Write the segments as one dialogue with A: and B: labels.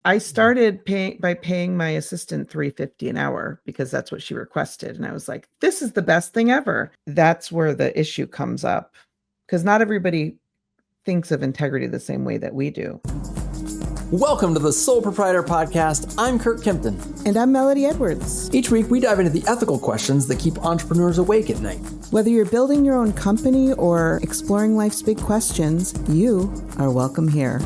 A: I started paying my assistant $3.50 an hour because that's what she requested. And I was like, this is the best thing ever. That's where the issue comes up because not everybody thinks of integrity the same way that we do.
B: Welcome to the Soul Proprietor podcast. I'm Curt Kempton.
A: And I'm Melody Edwards.
B: Each week, we dive into the ethical questions that keep entrepreneurs awake at night.
A: Whether you're building your own company or exploring life's big questions, you are welcome here.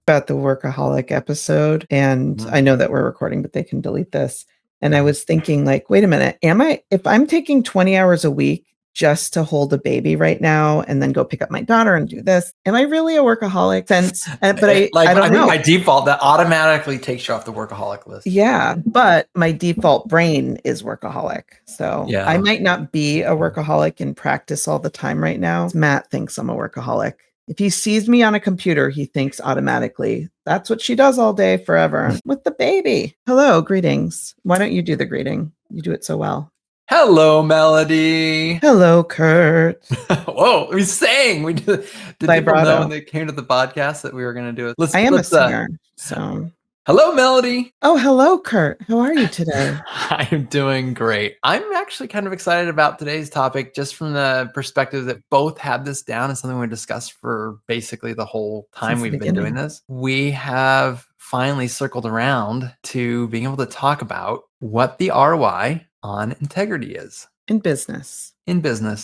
A: About the workaholic episode, and I know that we're recording, but they can delete this. And I was thinking, like, wait a minute, if I'm taking 20 hours a week just to hold a baby right now and then go pick up my daughter and do this, am I really a workaholic? But I don't know.
B: By default, that automatically takes you off the workaholic list.
A: Yeah, but my default brain is workaholic. So yeah. I might not be a workaholic in practice all the time right now. Matt thinks I'm a workaholic. If he sees me on a computer, he thinks automatically, that's what she does all day forever with the baby. Hello, greetings. Why don't you do the greeting? You do it so well.
B: Hello, Melody.
A: Hello, Curt.
B: Whoa, we sang. We did people know when they came to the podcast that we were going to do it?
A: I am a singer, so...
B: Hello, Melody.
A: Oh, hello, Curt. How are you today?
B: I'm doing great. I'm actually kind of excited about today's topic just from the perspective that both have this down and something we discussed for basically the whole time we've been doing this. We have finally circled around to being able to talk about what the ROI on integrity is.
A: In business.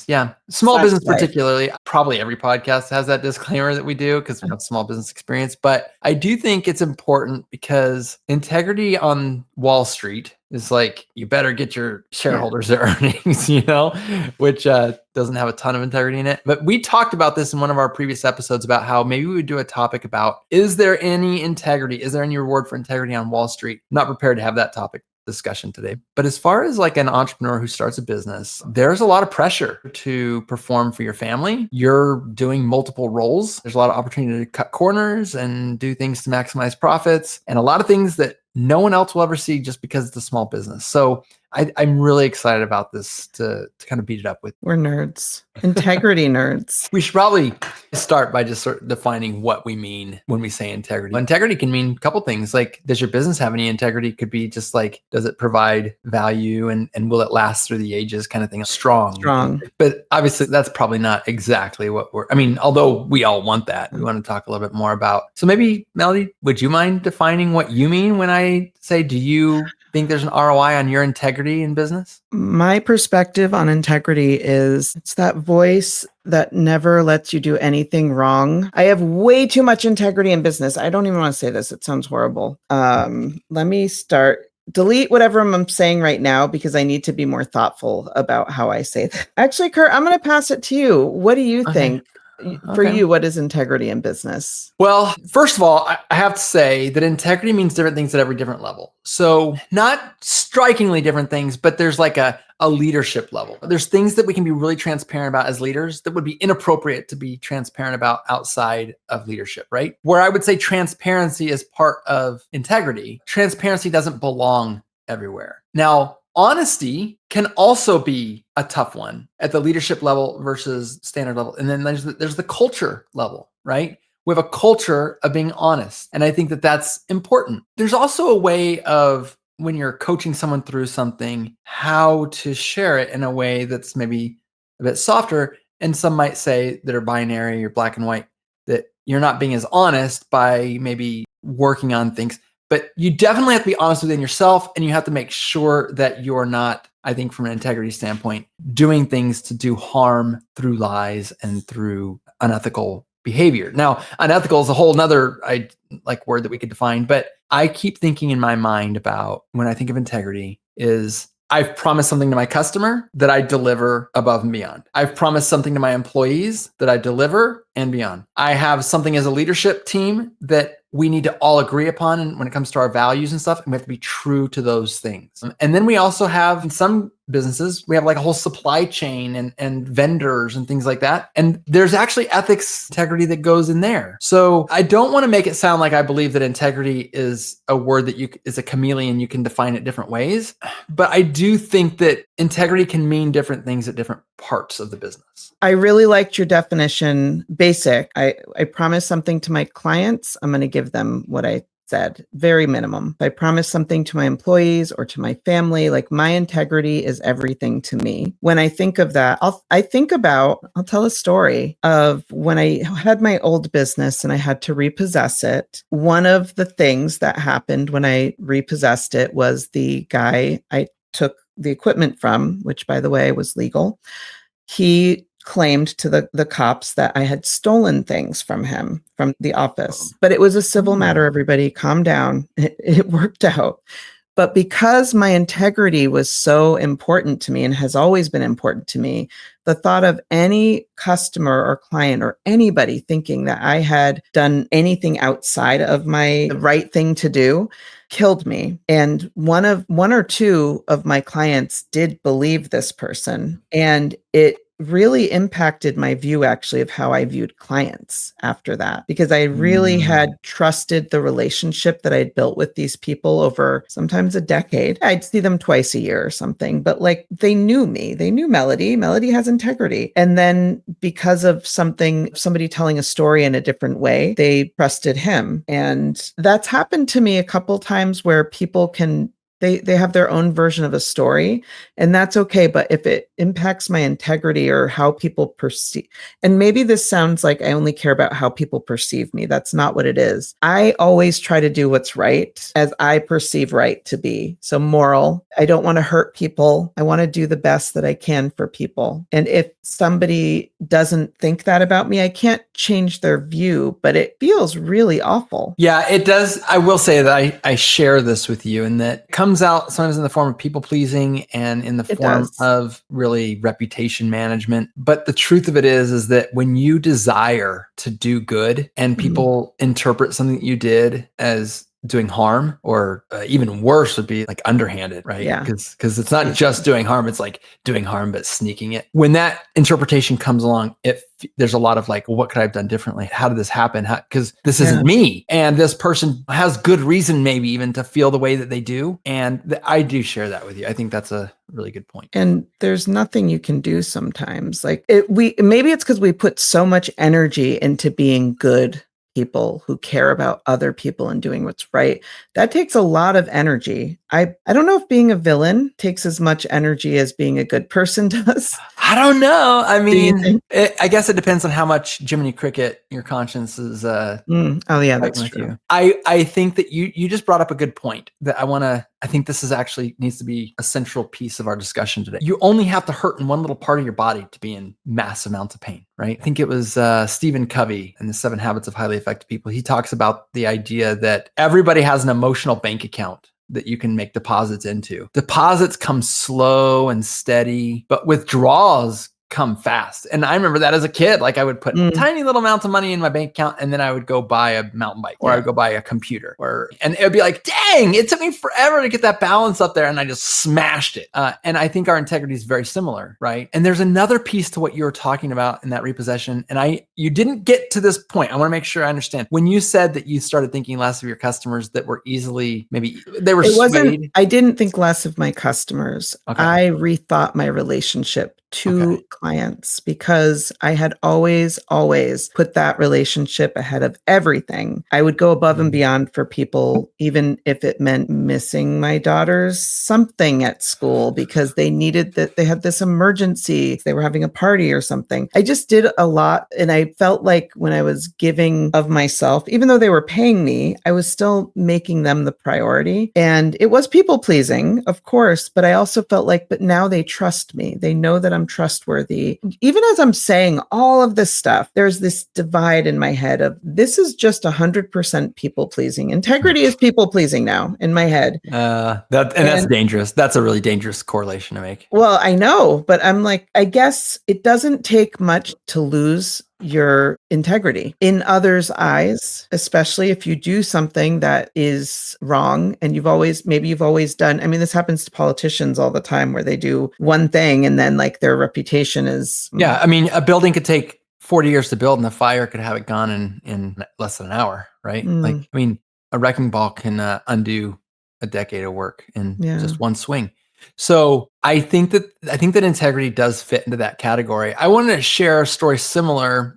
B: Yeah. Small business particularly. Probably every podcast has that disclaimer that we do because we have small business experience. But I do think it's important because integrity on Wall Street is like, you better get your shareholders their earnings, which doesn't have a ton of integrity in it. But we talked about this in one of our previous episodes about how maybe we would do a topic about, is there any integrity? Is there any reward for integrity on Wall Street? I'm not prepared to have that topic discussion today. But as far as like an entrepreneur who starts a business, there's a lot of pressure to perform for your family. You're doing multiple roles. There's a lot of opportunity to cut corners and do things to maximize profits and a lot of things that no one else will ever see just because it's a small business. So I'm really excited about this to kind of beat it up with.
A: We're nerds. Integrity nerds.
B: We should probably start by just sort of defining what we mean when we say integrity. Integrity can mean a couple things. Like, does your business have any integrity? Could be just like, does it provide value and will it last through the ages kind of thing? Strong. But obviously that's probably not exactly what although we all want that. We want to talk a little bit more about. So maybe, Melody, would you mind defining what you mean when I say, do you think there's an ROI on your integrity in business?
A: My perspective on integrity is it's that voice that never lets you do anything wrong. I have way too much integrity in business. I don't even want to say this. It sounds horrible. Let me start. Delete whatever I'm saying right now because I need to be more thoughtful about how I say that. Actually, Curt, I'm going to pass it to you. What do you think? For you, what is integrity in business?
B: Well, first of all, I have to say that integrity means different things at every different level. So not strikingly different things, but there's like a leadership level. There's things that we can be really transparent about as leaders that would be inappropriate to be transparent about outside of leadership, right? Where I would say transparency is part of integrity. Transparency doesn't belong everywhere. Now, honesty can also be a tough one at the leadership level versus standard level. And then there's the culture level, right? We have a culture of being honest. And I think that that's important. There's also a way of, when you're coaching someone through something, how to share it in a way that's maybe a bit softer. And some might say that are binary or black and white, that you're not being as honest by maybe working on things. But you definitely have to be honest within yourself, and you have to make sure that you're not, I think from an integrity standpoint, doing things to do harm through lies and through unethical behavior. Now, unethical is a whole nother word that we could define, but I keep thinking in my mind about, when I think of integrity, is I've promised something to my customer that I deliver above and beyond. I've promised something to my employees that I deliver and beyond. I have something as a leadership team that we need to all agree upon, and when it comes to our values and stuff, and we have to be true to those things. And then we also have, in some businesses, we have like a whole supply chain and vendors and things like that. And there's actually ethics integrity that goes in there. So I don't want to make it sound like I believe that integrity is a word that is a chameleon. You can define it different ways. But I do think that integrity can mean different things at different parts of the business.
A: I really liked your definition. Basic. I promise something to my clients, I'm going to give them what I said, very minimum. If I promise something to my employees or to my family, like my integrity is everything to me. When I think of that, I'll tell a story of when I had my old business and I had to repossess it. One of the things that happened when I repossessed it was the guy I took the equipment from, which by the way was legal. He claimed to the cops that I had stolen things from him from the office, but it was a civil matter. Everybody calm down. It worked out. But because my integrity was so important to me and has always been important to me, the thought of any customer or client or anybody thinking that I had done anything outside of the right thing to do killed me. And one or two of my clients did believe this person, and it really impacted my view actually of how I viewed clients after that, because I really had trusted the relationship that I'd built with these people over sometimes a decade. I'd see them twice a year or something, but like they knew me, they knew Melody. Melody has integrity. And then because of somebody telling a story in a different way, they trusted him. And that's happened to me a couple times where people they have their own version of a story, and that's okay. But if it impacts my integrity or how people perceive, and maybe this sounds like I only care about how people perceive me. That's not what it is. I always try to do what's right as I perceive right to be. So moral, I don't want to hurt people. I want to do the best that I can for people. And if somebody doesn't think that about me, I can't change their view, but it feels really awful.
B: Yeah, it does. I will say that I share this with you, and that comes out sometimes in the form of people pleasing and in the form of really reputation management. But the truth of it is that when you desire to do good and people interpret something that you did as doing harm, or even worse would be like underhanded, right?
A: Yeah.
B: Because it's not just doing harm, it's like doing harm but sneaking it. When that interpretation comes along, there's a lot of like, well, what could I have done differently? How did this happen? Because this isn't me. And this person has good reason maybe even to feel the way that they do. And I do share that with you. I think that's a really good point.
A: And there's nothing you can do sometimes. Like maybe it's because we put so much energy into being good people who care about other people and doing what's right. That takes a lot of energy. I don't know if being a villain takes as much energy as being a good person does.
B: I don't know. I mean, I guess it depends on how much Jiminy Cricket your conscience is.
A: Oh yeah, that's true.
B: You. I think that you just brought up a good point that I think this is actually needs to be a central piece of our discussion today. You only have to hurt in one little part of your body to be in mass amounts of pain, right? I think it was Stephen Covey in the 7 Habits of Highly Effective People. He talks about the idea that everybody has an emotional bank account that you can make deposits into. Deposits come slow and steady, but withdrawals come fast. And I remember that as a kid, like I would put tiny little amounts of money in my bank account, and then I would go buy a mountain bike, or I would go buy a computer, and it would be like, dang, it took me forever to get that balance up there, and I just smashed it. And I think our integrity is very similar, right? And there's another piece to what you were talking about in that repossession, and you didn't get to this point. I want to make sure I understand. When you said that you started thinking less of your customers that were easily, maybe they were swayed.
A: I didn't think less of my customers. Okay. I rethought my relationship to clients, because I had always put that relationship ahead of everything. I would go above and beyond for people, even if it meant missing my daughter's something at school because they needed that. They had this emergency. They were having a party or something. I just did a lot. And I felt like when I was giving of myself, even though they were paying me, I was still making them the priority. And it was people pleasing, of course, but I also felt like, but now they trust me. They know that I'm trustworthy. Even as I'm saying all of this stuff, there's this divide in my head of this is just 100% people pleasing. Integrity is people pleasing now in my head.
B: That's dangerous. That's a really dangerous correlation to make.
A: Well, I know, but I'm like, I guess it doesn't take much to lose your integrity in others' eyes, especially if you do something that is wrong and maybe you've always done. I mean, this happens to politicians all the time where they do one thing and then like their reputation is.
B: Yeah. I mean, a building could take 40 years to build and a fire could have it gone in less than an hour, right? Like, I mean, a wrecking ball can undo a decade of work in just one swing. So I think that integrity does fit into that category. I wanted to share a story similar.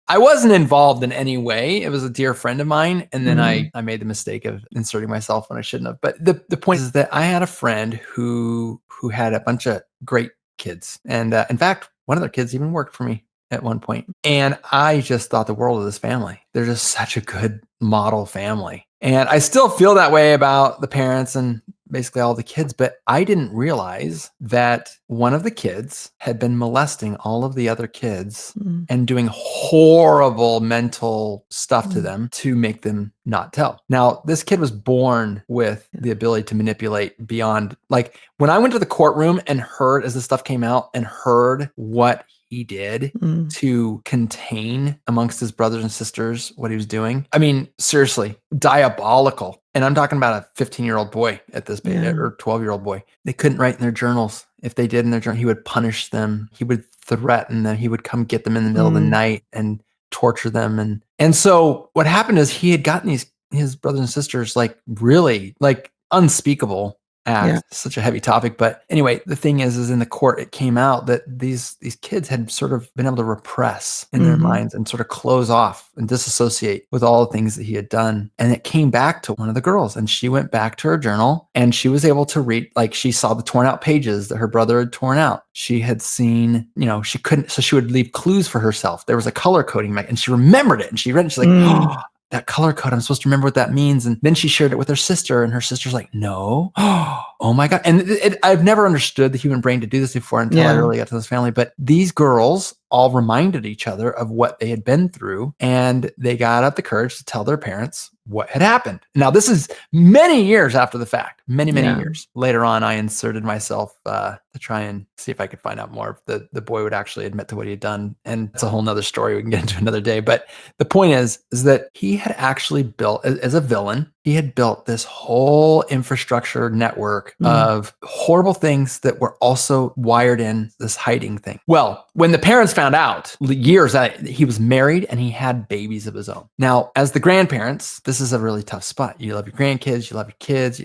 B: I wasn't involved in any way. It was a dear friend of mine. And then I made the mistake of inserting myself when I shouldn't have. But the point is that I had a friend who had a bunch of great kids. And in fact, one of their kids even worked for me at one point. And I just thought the world of this family. They're just such a good model family. And I still feel that way about the parents and basically all the kids, but I didn't realize that one of the kids had been molesting all of the other kids and doing horrible mental stuff to them to make them not tell. Now, this kid was born with the ability to manipulate beyond, like when I went to the courtroom and heard as this stuff came out and heard what he did to contain amongst his brothers and sisters what he was doing. I mean, seriously, diabolical. And I'm talking about a 15-year-old boy at this point, or 12-year-old boy. They couldn't write in their journals. If they did in their journal, he would punish them. He would threaten them. He would come get them in the middle of the night and torture them. And so what happened is he had gotten his brothers and sisters like really like unspeakable act, such a heavy topic. But anyway, the thing is in the court, it came out that these kids had sort of been able to repress in their minds and sort of close off and disassociate with all the things that he had done. And it came back to one of the girls, and she went back to her journal and she was able to read, like she saw the torn out pages that her brother had torn out. She had seen, she couldn't, so she would leave clues for herself. There was a color coding, and she remembered it, and she read it, and she's like, oh, that color code, I'm supposed to remember what that means. And then she shared it with her sister, and her sister's like, no, oh my God. And I've never understood the human brain to do this before until I really got to this family. But these girls all reminded each other of what they had been through, and they got up the courage to tell their parents what had happened. Now, this is many years after the fact, many years. Later on, I inserted myself to try and see if I could find out more if the boy would actually admit to what he had done. And it's a whole nother story we can get into another day. But the point is that he had actually built, as a villain, he had built this whole infrastructure network of horrible things that were also wired in this hiding thing. Well, when the parents found out years that he was married and he had babies of his own. Now, as the grandparents, this is a really tough spot. You love your grandkids, you love your kids,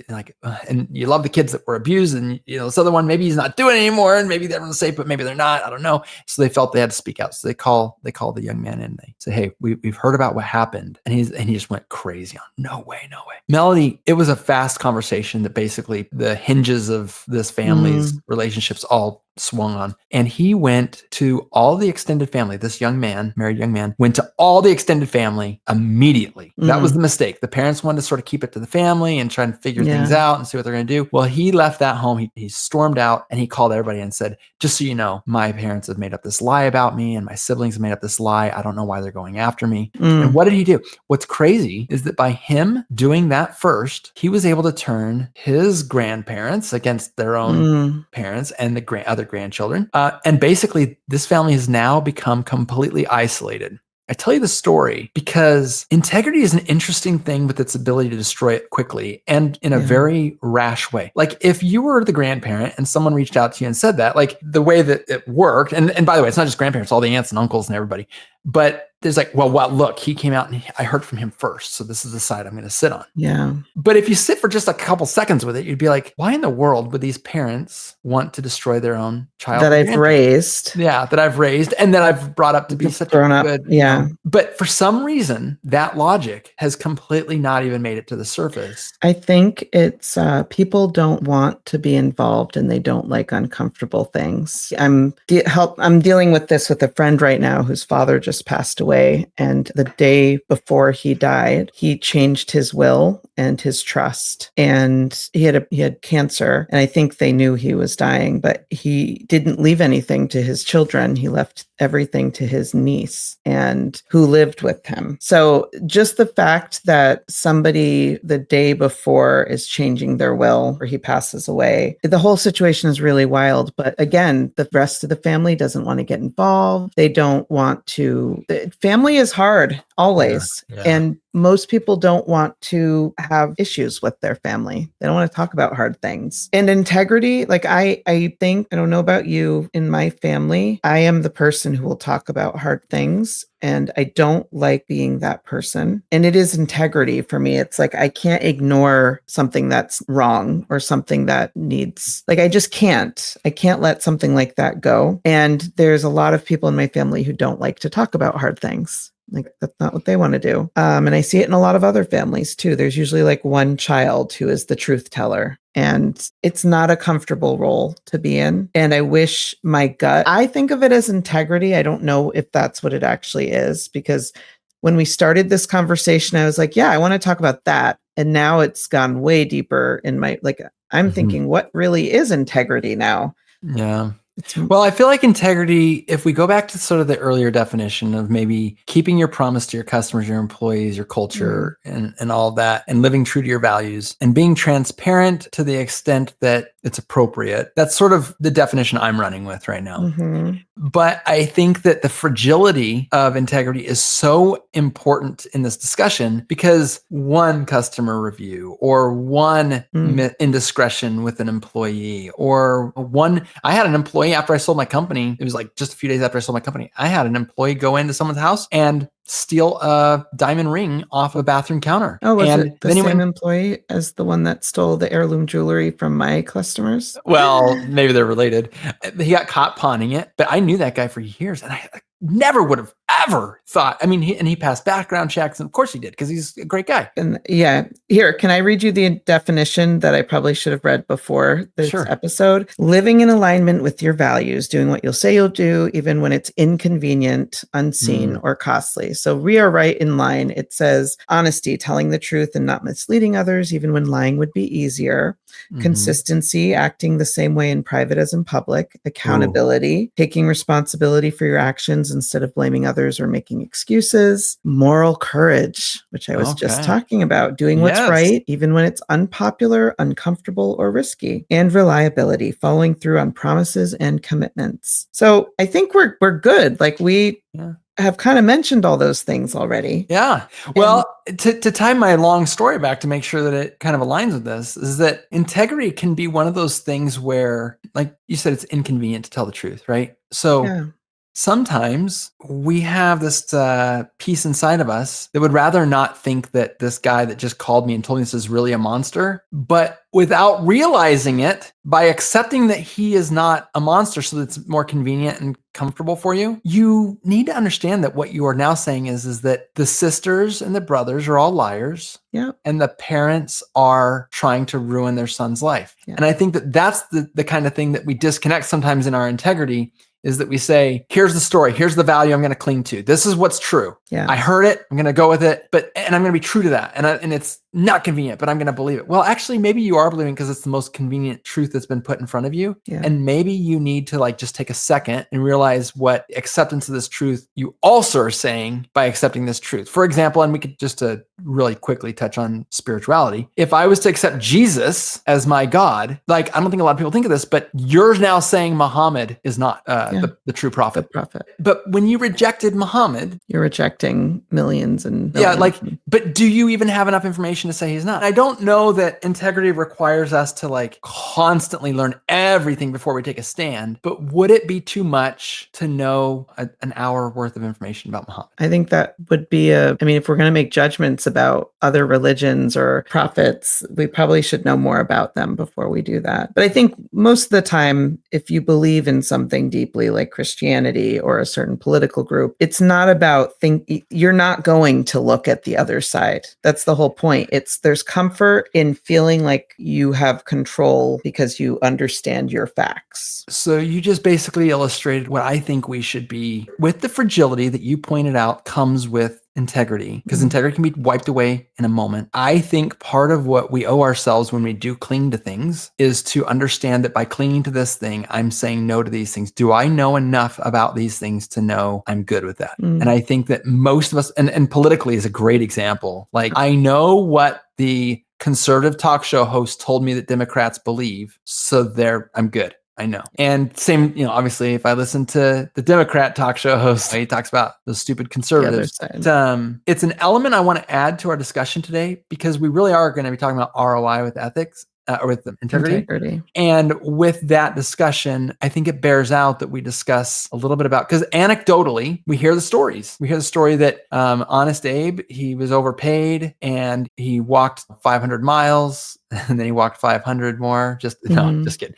B: and you love the kids that were abused. And this other one, maybe he's not doing it anymore, and maybe everyone's safe, but maybe they're not. I don't know. So they felt they had to speak out. So they call the young man in. They say, "Hey, we've heard about what happened," and he just went crazy on. No way. Melody, it was a fast conversation that basically the hinges of this family's relationships all swung on. And he went to all the extended family. This married young man, went to all the extended family immediately. That was the mistake. The parents wanted to sort of keep it to the family and try and figure things out and see what they're going to do. Well, he left that home. He stormed out and he called everybody and said, just so you know, my parents have made up this lie about me and my siblings have made up this lie. I don't know why they're going after me. And what did he do? What's crazy is that by him doing that first, he was able to turn his grandparents against their own parents and the other grandchildren. And basically, this family has now become completely isolated. I tell you the story because integrity is an interesting thing with its ability to destroy it quickly and in a very rash way. Like if you were the grandparent and someone reached out to you and said that, like the way that it worked, and by the way, it's not just grandparents, all the aunts and uncles and everybody, but there's like, well, look, he came out and I heard from him first. So this is the side I'm going to sit on.
A: Yeah.
B: But if you sit for just a couple seconds with it, you'd be like, why in the world would these parents want to destroy their own child?
A: That I've raised.
B: Yeah, that I've raised and that I've brought up to be such a good.
A: Yeah.
B: But for some reason, that logic has completely not even made it to the surface.
A: I think it's people don't want to be involved and they don't like uncomfortable things. I'm dealing with this with a friend right now whose father just passed away. away. And the day before he died, he changed his will and his trust. And he had cancer. And I think they knew he was dying, but he didn't leave anything to his children. He left everything to his niece and who lived with him. So just the fact that somebody the day before is changing their will or he passes away, the whole situation is really wild. But again, the rest of the family doesn't want to get involved. They don't want to. Family is hard always.
B: Yeah.
A: And most people don't want to have issues with their family. They don't want to talk about hard things. And integrity, like I think, I don't know about you, in my family, I am the person who will talk about hard things. And I don't like being that person. And it is integrity for me. It's like I can't ignore something that's wrong or something that needs, like I just can't. I can't let something like that go. And there's a lot of people in my family who don't like to talk about hard things. Like that's not what they want to do. And I see it in a lot of other families too. There's usually like one child who is the truth teller. And it's not a comfortable role to be in. And I wish my gut, I think of it as integrity. I don't know if that's what it actually is, because when we started this conversation, I was like, yeah, I want to talk about that. And now it's gone way deeper in my, like, I'm thinking, what really is integrity now?
B: Yeah. Well, I feel like integrity, if we go back to sort of the earlier definition of maybe keeping your promise to your customers, your employees, your culture, and all that, and living true to your values and being transparent to the extent that it's appropriate. That's sort of the definition I'm running with right now. But I think that the fragility of integrity is so important in this discussion because one customer review or one indiscretion with an employee or I had an employee after I sold my company. It was like just a few days after I sold my company. I had an employee go into someone's house and steal a diamond ring off a bathroom counter.
A: Oh, was it the same employee as the one that stole the heirloom jewelry from my customers?
B: Well, maybe they're related. He got caught pawning it, but I knew that guy for years and I never would have ever thought. I mean, he passed background checks, and of course he did because he's a great guy.
A: And yeah, here, can I read you the definition that I probably should have read before this episode? Living in alignment with your values, doing what you'll say you'll do, even when it's inconvenient, unseen, or costly. So we are right in line. It says honesty, telling the truth and not misleading others, even when lying would be easier. Consistency, acting the same way in private as in public. Accountability, taking responsibility for your actions instead of blaming others or making excuses. Moral courage, which I was just talking about, doing what's right, even when it's unpopular, uncomfortable, or risky. And reliability, following through on promises and commitments. So I think we're good. Like we have kind of mentioned all those things already.
B: Yeah. Well, to tie my long story back to make sure that it kind of aligns with this is that integrity can be one of those things where, like you said, it's inconvenient to tell the truth, right? So sometimes we have this piece inside of us that would rather not think that this guy that just called me and told me this is really a monster, but without realizing it, by accepting that he is not a monster so that it's more convenient and comfortable for you, you need to understand that what you are now saying is that the sisters and the brothers are all liars. And the parents are trying to ruin their son's life. And I think that that's the kind of thing that we disconnect sometimes in our integrity, is that we say, here's the story, here's the value I'm going to cling to. This is what's true. I heard it, I'm going to go with it, and I'm going to be true to that. And it's not convenient, but I'm going to believe it. Well, actually, maybe you are believing because it's the most convenient truth that's been put in front of you. And maybe you need to like just take a second and realize what acceptance of this truth you also are saying by accepting this truth. For example, and we could just really quickly touch on spirituality. If I was to accept Jesus as my God, like I don't think a lot of people think of this, but you're now saying Muhammad is not the true prophet.
A: The prophet.
B: But when you rejected Muhammad,
A: you're rejecting millions and millions.
B: But do you even have enough information to say he's not? I don't know that integrity requires us to like constantly learn everything before we take a stand, but would it be too much to know an hour worth of information about Muhammad?
A: I think that would be if we're going to make judgments about other religions or prophets, we probably should know more about them before we do that. But I think most of the time, if you believe in something deeply like Christianity or a certain political group, it's not about you're not going to look at the other side. That's the whole point. there's comfort in feeling like you have control because you understand your facts.
B: So you just basically illustrated what I think we should be, with the fragility that you pointed out comes with integrity, because integrity can be wiped away in a moment. I think part of what we owe ourselves when we do cling to things is to understand that by clinging to this thing, I'm saying no to these things. Do I know enough about these things to know I'm good with that? And I think that most of us, and politically is a great example. Like, I know what the conservative talk show host told me that Democrats believe, so I'm good. I know. And same, obviously, if I listen to the Democrat talk show host, he talks about those stupid conservatives. It's an element I want to add to our discussion today, because we really are going to be talking about ROI with ethics, or with integrity. And with that discussion, I think it bears out that we discuss a little bit about, because anecdotally, we hear the stories. We hear the story that Honest Abe, he was overpaid and he walked 500 miles and then he walked 500 more. Just kidding.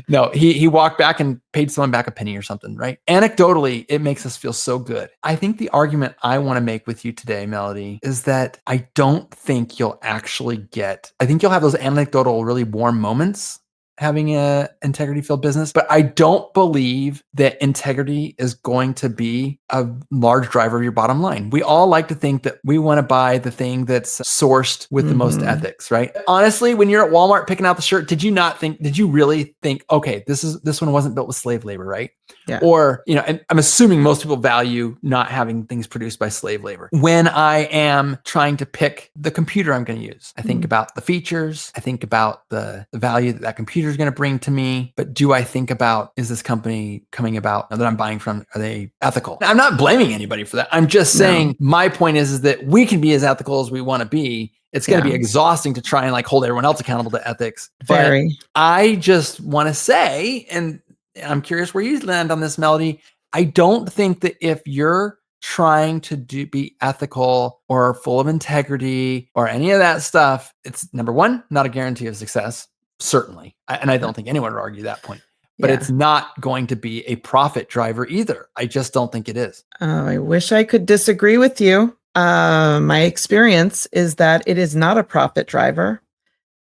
B: No, he walked back and paid someone back a penny or something, right? Anecdotally, it makes us feel so good. I think the argument I want to make with you today, Melody, is that I don't think you'll actually I think you'll have those anecdotal, really warm moments having a integrity-filled business, but I don't believe that integrity is going to be a large driver of your bottom line. We all like to think that we want to buy the thing that's sourced with the most ethics, right? Honestly, when you're at Walmart picking out the shirt, did you really think, okay, this one wasn't built with slave labor, right?
A: Yeah.
B: Or, and I'm assuming most people value not having things produced by slave labor. When I am trying to pick the computer I'm going to use, I think about the features, I think about the value that computer is going to bring to me. But do I think about, is this company coming about that I'm buying from, are they ethical? I'm not blaming anybody for that. I'm just saying my point is that we can be as ethical as we want to be. It's going to be exhausting to try and hold everyone else accountable to ethics. But I just want to say, and I'm curious where you land on this, Melody. I don't think that if you're trying to be ethical or full of integrity or any of that stuff, it's, number one, not a guarantee of success, certainly. And I don't think anyone would argue that point. But it's not going to be a profit driver either. I just don't think it is.
A: Oh, I wish I could disagree with you. My experience is that it is not a profit driver.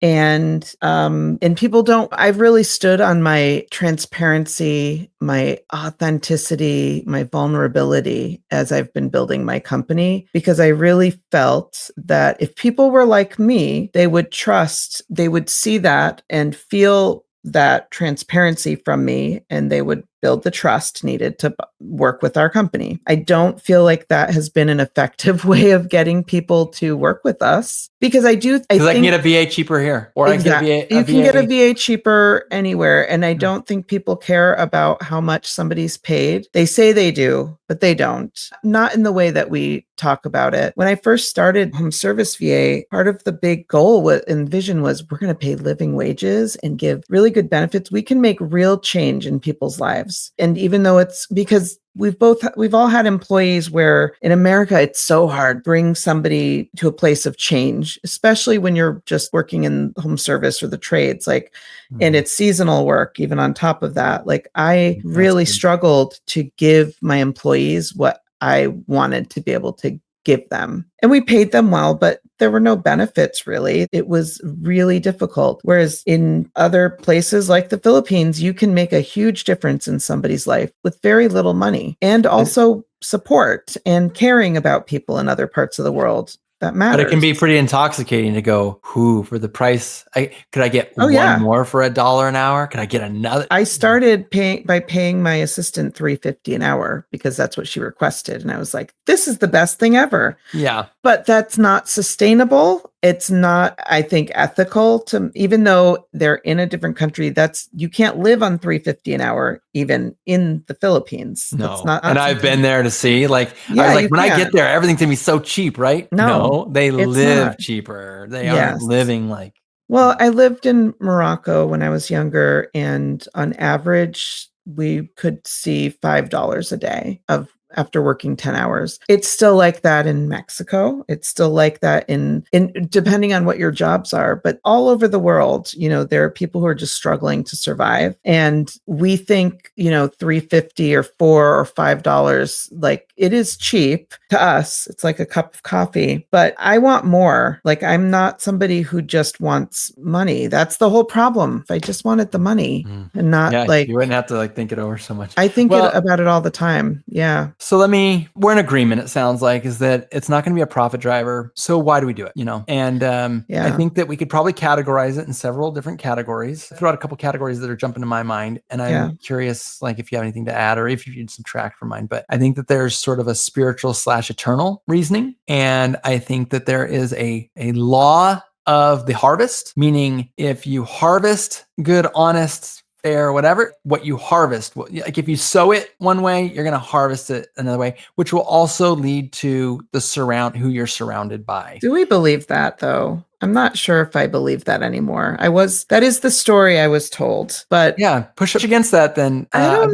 A: And people don't, I've really stood on my transparency, my authenticity, my vulnerability as I've been building my company, because I really felt that if people were like me, they would see that and feel that transparency from me, and they would build the trust needed to work with our company. I don't feel like that has been an effective way of getting people to work with us, because I think I can
B: get a VA cheaper here, or
A: exactly. You can get a VA cheaper anywhere. And I don't think people care about how much somebody's paid. They say they do, but they don't. Not in the way that we talk about it. When I first started Home Service VA, part of the big goal and vision was, we're going to pay living wages and give really good benefits. We can make real change in people's lives. And even though it's because we've all had employees where in America, it's so hard to bring somebody to a place of change, especially when you're just working in home service or the trades, and it's seasonal work, even on top of that. I really struggled to give my employees what I wanted to be able to give them. And we paid them well, but there were no benefits really. It was really difficult. Whereas in other places like the Philippines, you can make a huge difference in somebody's life with very little money, and also support and caring about people in other parts of the world. That matters.
B: But it can be pretty intoxicating to go, for the price, could I get one more for $1 an hour? Could I get another?
A: I started by paying my assistant $3.50 an hour because that's what she requested. And I was like, this is the best thing ever.
B: Yeah.
A: But that's not sustainable. It's not, I think, ethical even though they're in a different country, you can't live on $3.50 an hour, even in the Philippines.
B: No.
A: That's not
B: and I've been there to see, when I get there, everything's gonna be so cheap, right? No, they live cheaper. They aren't living like.
A: Well, I lived in Morocco when I was younger, and on average, we could see $5 a day of after working 10 hours. It's still like that in Mexico. It's still like that in depending on what your jobs are, but all over the world, there are people who are just struggling to survive. And we think, $3.50 or $4 or $5, like it is cheap to us. It's like a cup of coffee, but I want more. Like I'm not somebody who just wants money. That's the whole problem. If I just wanted the money and not
B: you wouldn't have to think it over so much.
A: I think about it all the time. Yeah.
B: So we're in agreement, it sounds like, is that it's not going to be a profit driver. So why do we do it? And I think that we could probably categorize it in several different categories. Throw out a couple categories that are jumping to my mind. And I'm curious, like if you have anything to add or if you can subtract from mine. But I think that there's sort of a spiritual / eternal reasoning. And I think that there is a law of the harvest, meaning if you harvest good, honest, fair, whatever, what you harvest, like if you sow it one way, you're going to harvest it another way, which will also lead to who you're surrounded by.
A: Do we believe that though? I'm not sure if I believe that anymore. That is the story I was told, but
B: push against that then.
A: I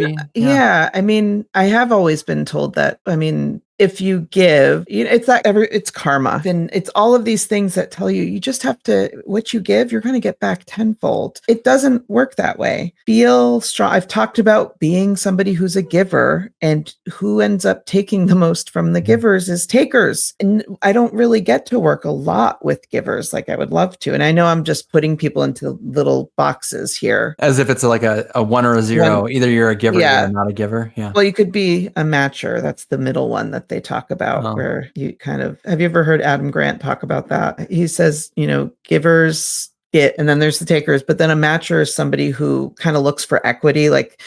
A: have always been told that. If you give, it's karma. And it's all of these things that tell you just have to, what you give, you're going to get back tenfold. It doesn't work that way. Feel strong. I've talked about being somebody who's a giver, and who ends up taking the most from the givers is takers. And I don't really get to work a lot with givers like I would love to. And I know I'm just putting people into little boxes here.
B: As if it's like a 1 or a 0. Either you're a giver or you're not a giver. Yeah.
A: Well, you could be a matcher. That's the middle one that they talk about, where you have you ever heard Adam Grant talk about that? He says, givers get, and then there's the takers, but then a matcher is somebody who kind of looks for equity. Like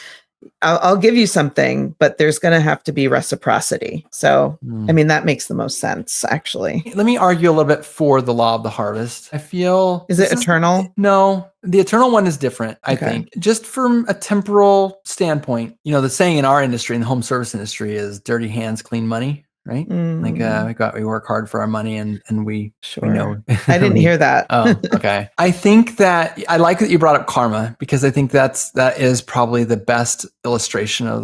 A: I'll give you something, but there's going to have to be reciprocity. So, that makes the most sense, actually.
B: Let me argue a little bit for the law of the harvest. I feel...
A: Is it eternal?
B: No, the eternal one is different, I think. Just from a temporal standpoint, the saying in our industry, in the home service industry, is dirty hands, clean money. Right? We work hard for our money and we know.
A: I didn't hear that.
B: Oh, okay. I think that I like that you brought up karma, because I think that is probably the best illustration of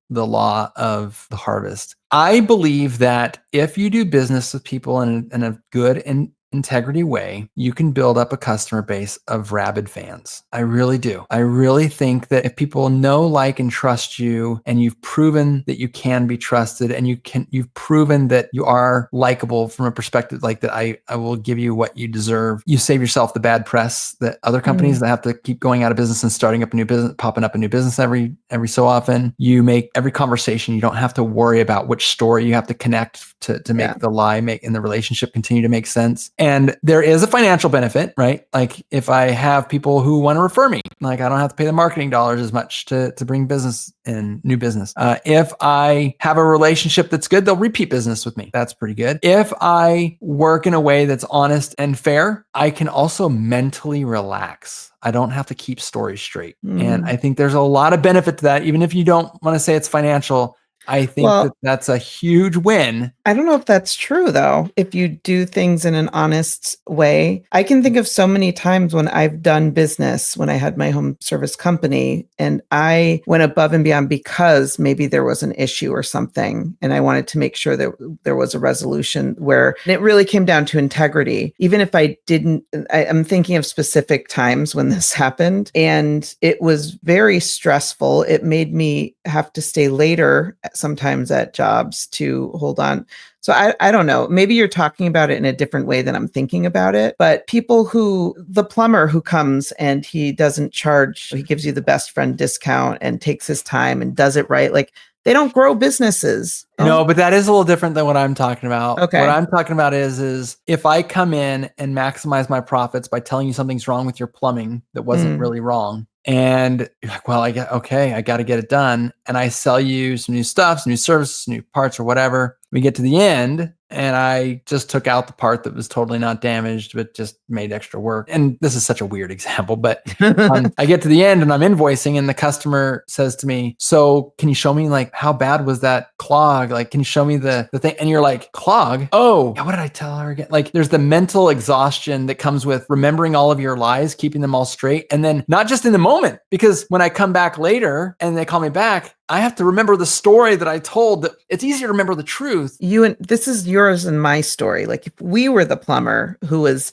B: the law of the harvest. I believe that if you do business with people in a good and integrity way, you can build up a customer base of rabid fans. I really do. I really think that if people know, like, and trust you, and you've proven that you can be trusted, and you've proven that you are likable from a perspective like that, I will give you what you deserve. You save yourself the bad press that other companies that have to keep going out of business and starting up a new business, popping up a new business every so often. You make every conversation, you don't have to worry about which story you have to connect to make the lie and the relationship continue to make sense. And there is a financial benefit, right? Like if I have people who want to refer me, like I don't have to pay the marketing dollars as much to bring business in, new business. If I have a relationship that's good, they'll repeat business with me. That's pretty good. If I work in a way that's honest and fair, I can also mentally relax. I don't have to keep stories straight. And I think there's a lot of benefit to that. Even if you don't want to say it's financial, I think that's a huge win.
A: I don't know if that's true, though. If you do things in an honest way, I can think of so many times when I've done business, when I had my home service company, and I went above and beyond because maybe there was an issue or something, and I wanted to make sure that there was a resolution where it really came down to integrity. Even if I didn't, I'm thinking of specific times when this happened, and it was very stressful. It made me have to stay later sometimes at jobs to hold on. So I don't know, maybe you're talking about it in a different way than I'm thinking about it, but the plumber who comes and he doesn't charge, he gives you the best friend discount and takes his time and does it right. Like they don't grow businesses.
B: No, but that is a little different than what I'm talking about.
A: Okay.
B: What I'm talking about is if I come in and maximize my profits by telling you something's wrong with your plumbing that wasn't really wrong, and you're like, well, I got to get it done. And I sell you some new stuff, some new services, new parts or whatever. We get to the end and I just took out the part that was totally not damaged, but just made extra work. And this is such a weird example, but I get to the end and I'm invoicing and the customer says to me, so can you show me like, how bad was that clog? Like, can you show me the thing? And you're like, clog? Oh, yeah, what did I tell her again? Like there's the mental exhaustion that comes with remembering all of your lies, keeping them all straight. And then not just in the moment, because when I come back later and they call me back, I have to remember the story that I told. That it's easier to remember the truth.
A: This is yours and my story. Like if we were the plumber who was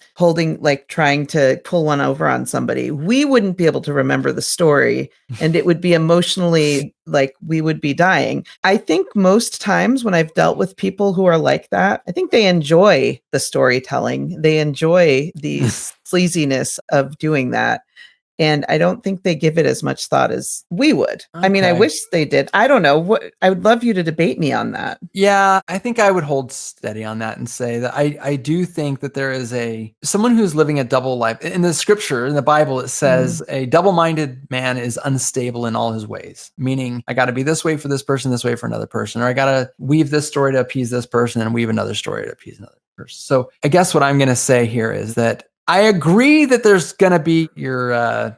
A: trying to pull one over on somebody, we wouldn't be able to remember the story, and it would be emotionally like we would be dying. I think most times when I've dealt with people who are like that, I think they enjoy the storytelling. They enjoy the sleaziness of doing that. And I don't think they give it as much thought as we would. I mean, I
B: Okay.
A: wish they did. I don't know. I would love you to debate me on that.
B: Yeah, I think I would hold steady on that and say that I do think that there is someone who's living a double life. In the scripture, in the Bible, it says a double-minded man is unstable in all his ways, meaning I got to be this way for this person, this way for another person, or I got to weave this story to appease this person and weave another story to appease another person. So I guess what I'm going to say here is that I agree that there's going to be your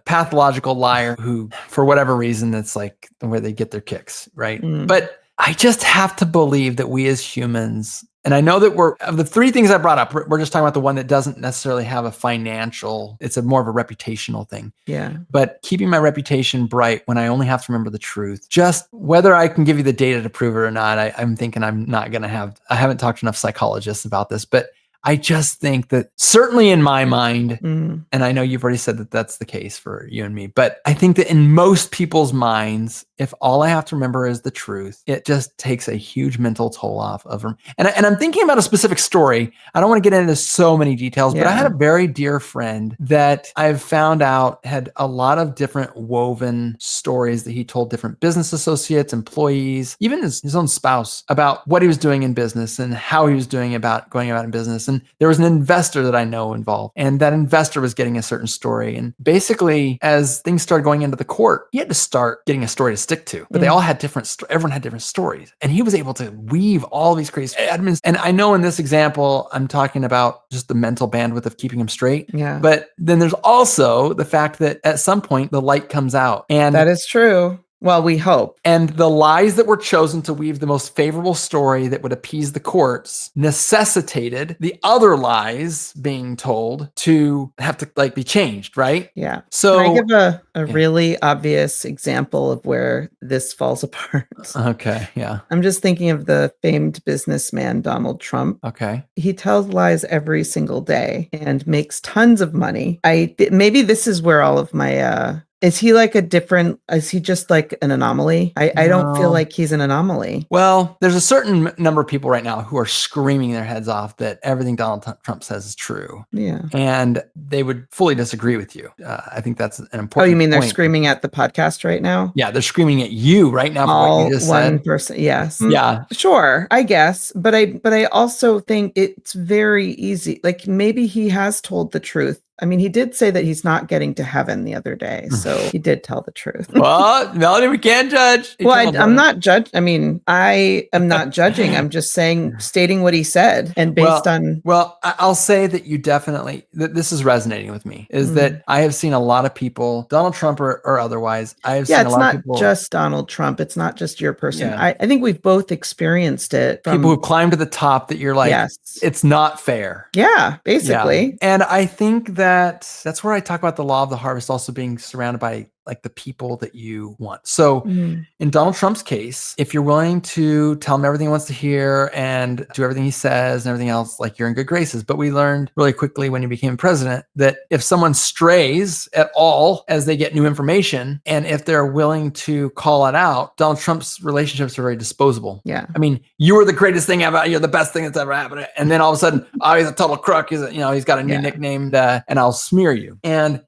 B: pathological liar who, for whatever reason, that's like where they get their kicks, right? But I just have to believe that we as humans, and I know that of the three things I brought up, we're just talking about the one that doesn't necessarily have a financial, it's more of a reputational thing.
A: Yeah.
B: But keeping my reputation bright when I only have to remember the truth, just whether I can give you the data to prove it or not, I'm thinking I'm not going to I haven't talked to enough psychologists about this, but I just think that certainly in my mind, and I know you've already said that that's the case for you and me, but I think that in most people's minds, if all I have to remember is the truth, it just takes a huge mental toll off of them. And I'm thinking about a specific story. I don't want to get into so many details, but I had a very dear friend that I've found out had a lot of different woven stories that he told different business associates, employees, even his own spouse about what he was doing in business and how he was doing about going about in business. And there was an investor that I know involved, and that investor was getting a certain story. And basically, as things started going into the court, he had to start getting a story to stick to. But they all had everyone had different stories. And he was able to weave all these crazy admins. And I know in this example, I'm talking about just the mental bandwidth of keeping him straight.
A: Yeah.
B: But then there's also the fact that at some point, the light comes out. And
A: that is true. Well, we hope.
B: And the lies that were chosen to weave the most favorable story that would appease the courts necessitated the other lies being told to have to be changed, right?
A: Yeah.
B: So
A: can I give a really obvious example of where this falls apart?
B: Okay. Yeah.
A: I'm just thinking of the famed businessman, Donald Trump.
B: Okay.
A: He tells lies every single day and makes tons of money. Maybe this is where all of my, is he is he just like an anomaly? I don't feel like he's an anomaly.
B: Well, there's a certain number of people right now who are screaming their heads off that everything Donald Trump says is true.
A: Yeah.
B: And they would fully disagree with you. I think that's an important point.
A: Oh, you mean they're screaming at the podcast right now?
B: Yeah, they're screaming at you right now for
A: all
B: what you just
A: one
B: said.
A: person. Yes.
B: Yeah.
A: Sure, I guess. But I also think it's very easy. Like maybe he has told the truth. I mean, he did say that he's not getting to heaven the other day. So he did tell the truth.
B: Well, Melody, we can't judge.
A: Well, I'm not judging. I mean, I am not judging. I'm just stating what he said and based on.
B: Well, I'll say that you definitely, this is resonating with me, is that I have seen a lot of people, Donald Trump or otherwise, I have seen a lot of people.
A: It's not just Donald Trump. It's not just your person. Yeah. I think we've both experienced it.
B: People who climb to the top that you're like, yes, it's not fair.
A: Yeah, basically.
B: Yeah. And I think that's where I talk about the law of the harvest also being surrounded by like the people that you want. So in Donald Trump's case, if you're willing to tell him everything he wants to hear and do everything he says and everything else, like you're in good graces. But we learned really quickly when he became president that if someone strays at all as they get new information, and if they're willing to call it out, Donald Trump's relationships are very disposable.
A: Yeah.
B: I mean, you were the greatest thing ever. You're the best thing that's ever happened. And then all of a sudden, oh, he's a total crook. He's got a new nickname and I'll smear you. And,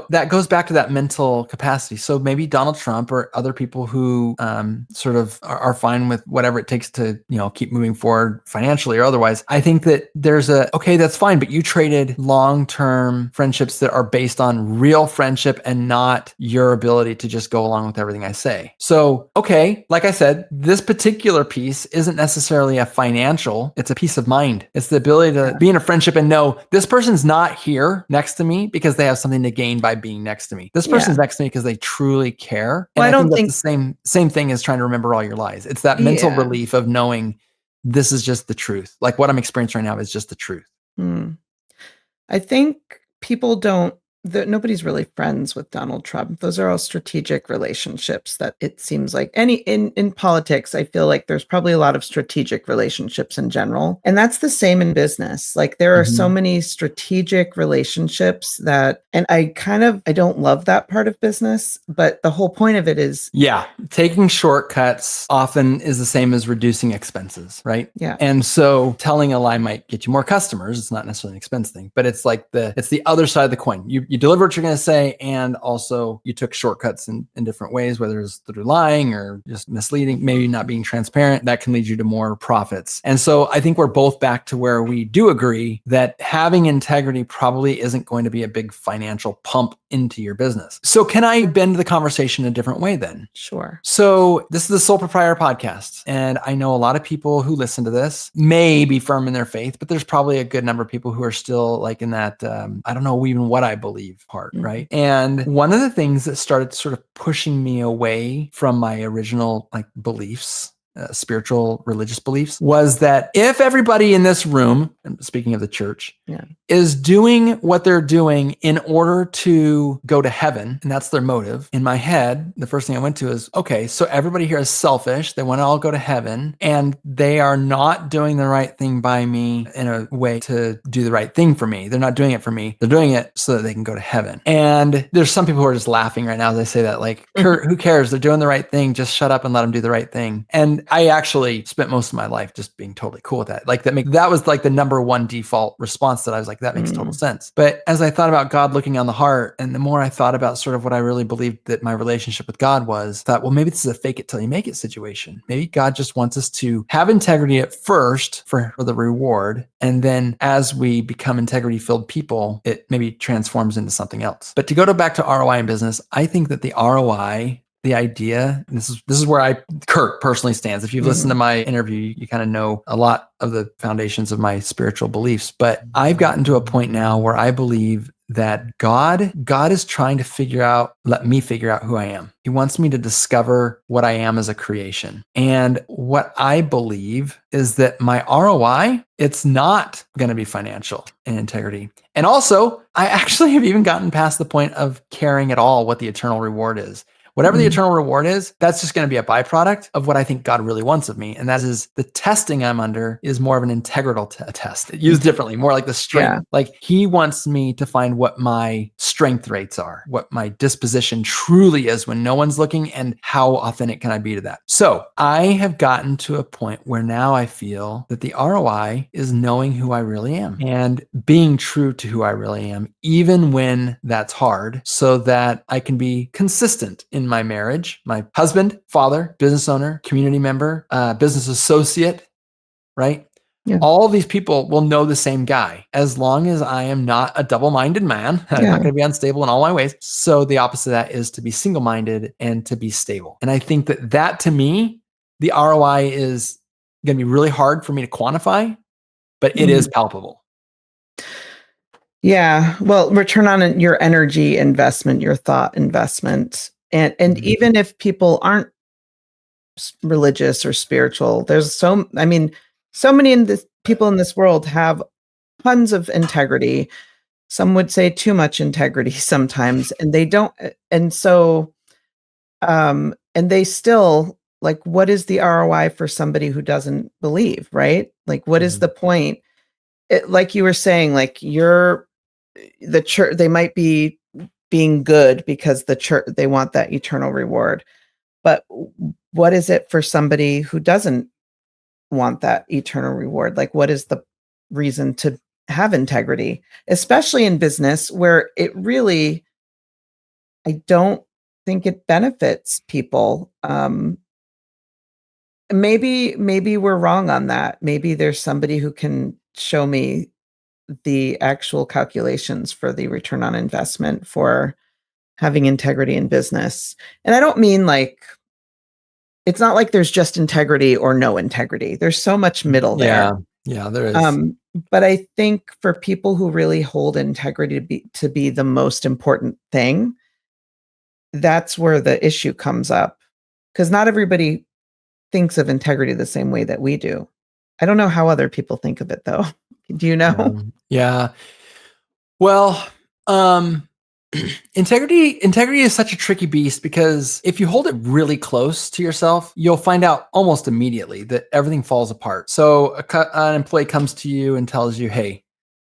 B: that goes back to that mental capacity. So maybe Donald Trump or other people who sort of are fine with whatever it takes to, keep moving forward financially or otherwise. I think that there's okay, that's fine, but you traded long-term friendships that are based on real friendship and not your ability to just go along with everything I say. So, okay, like I said, this particular piece isn't necessarily a financial, it's a peace of mind. It's the ability to be in a friendship and know this person's not here next to me because they have something to gain by being next to me. This person's next to me because they truly care. And I don't think that's the same thing as trying to remember all your lies. It's that mental relief of knowing this is just the truth. Like what I'm experiencing right now is just the truth.
A: I think people don't nobody's really friends with Donald Trump. Those are all strategic relationships that it seems like in politics, I feel like there's probably a lot of strategic relationships in general. And that's the same in business. Like there are so many strategic relationships that, and I don't love that part of business, but the whole point of it is.
B: Yeah. Taking shortcuts often is the same as reducing expenses, right?
A: Yeah.
B: And so telling a lie might get you more customers. It's not necessarily an expense thing, but it's like it's the other side of the coin. You deliver what you're going to say, and also you took shortcuts in different ways, whether it's through lying or just misleading, maybe not being transparent. That can lead you to more profits. And so I think we're both back to where we do agree that having integrity probably isn't going to be a big financial pump into your business. So can I bend the conversation a different way then?
A: Sure.
B: So this is the Soul Proprietor podcast. And I know a lot of people who listen to this may be firm in their faith, but there's probably a good number of people who are still like in that, I don't know even what I believe part, right? And one of the things that started sort of pushing me away from my original like beliefs, spiritual religious beliefs, was that if everybody in this room, and speaking of the church, is doing what they're doing in order to go to heaven, and that's their motive. In my head, the first thing I went to is, okay, so everybody here is selfish. They want to all go to heaven, and they are not doing the right thing by me in a way to do the right thing for me. They're not doing it for me. They're doing it so that they can go to heaven. And there's some people who are just laughing right now as I say that, like, Curt, who cares? They're doing the right thing. Just shut up and let them do the right thing. And I actually spent most of my life just being totally cool with that. Like that was like the number one default response that I was like, that makes total sense. But as I thought about God looking on the heart, and the more I thought about sort of what I really believed that my relationship with God was, I thought, well, maybe this is a fake it till you make it situation. Maybe God just wants us to have integrity at first for the reward. And then as we become integrity filled people, it maybe transforms into something else. But to go back to ROI in business, I think that the ROI, the idea, this is where Curt personally stands. If you've listened to my interview, you kind of know a lot of the foundations of my spiritual beliefs. But I've gotten to a point now where I believe that God is trying to let me figure out who I am. He wants me to discover what I am as a creation. And what I believe is that my ROI, it's not going to be financial and integrity. And also, I actually have even gotten past the point of caring at all what the eternal reward is. Whatever the eternal reward is, that's just going to be a byproduct of what I think God really wants of me. And that is the testing I'm under is more of an integral test, used differently, more like the strength. Yeah. Like he wants me to find what my strength rates are, what my disposition truly is when no one's looking, and how authentic can I be to that. So I have gotten to a point where now I feel that the ROI is knowing who I really am and being true to who I really am, even when that's hard, so that I can be consistent in my marriage, my husband, father, business owner, community member, business associate, right? Yeah. All these people will know the same guy as long as I am not a double-minded man. I'm not going to be unstable in all my ways. So the opposite of that is to be single-minded and to be stable. And I think that to me, the ROI is going to be really hard for me to quantify, but it is palpable.
A: Yeah. Well, return on your energy investment, your thought investment. And even if people aren't religious or spiritual, there's so many people in this world have tons of integrity. Some would say too much integrity sometimes, and they don't. And so, and they still, like, what is the ROI for somebody who doesn't believe, right? Like, what is the point? Like you were saying, like the church, they might be being good because the church, they want that eternal reward. But what is it for somebody who doesn't want that eternal reward? Like, what is the reason to have integrity, especially in business where it really, I don't think it benefits people. Maybe we're wrong on that. Maybe there's somebody who can show me the actual calculations for the return on investment for having integrity in business. And I don't mean like, it's not like there's just integrity or no integrity. There's so much middle there.
B: Yeah, there is.
A: But I think for people who really hold integrity to be the most important thing, that's where the issue comes up. Because not everybody thinks of integrity the same way that we do. I don't know how other people think of it, though. Do you know?
B: Yeah. Well, Integrity is such a tricky beast because if you hold it really close to yourself, you'll find out almost immediately that everything falls apart. So an employee comes to you and tells you, hey,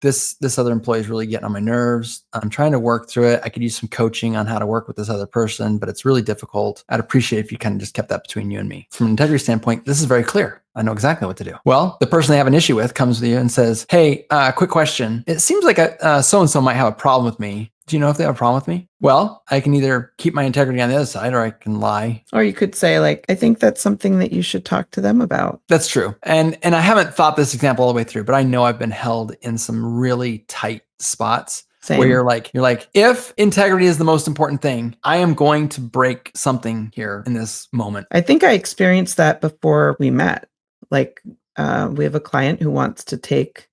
B: this other employee is really getting on my nerves. I'm trying to work through it. I could use some coaching on how to work with this other person, but it's really difficult. I'd appreciate if you kind of just kept that between you and me. From an integrity standpoint, this is very clear. I know exactly what to do. Well, the person they have an issue with comes to you and says, hey, quick question. It seems like so-and-so might have a problem with me. Do you know if they have a problem with me? Well, I can either keep my integrity on the other side or I can lie.
A: Or you could say, like, I think that's something that you should talk to them about.
B: That's true. And I haven't thought this example all the way through, but I know I've been held in some really tight spots.
A: Same.
B: Where you're like, if integrity is the most important thing, I am going to break something here in this moment.
A: I think I experienced that before we met. Like, we have a client who wants to take,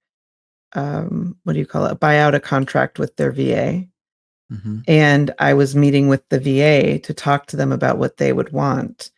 A: buy out a contract with their VA. Mm-hmm. And I was meeting with the VA to talk to them about what they would want.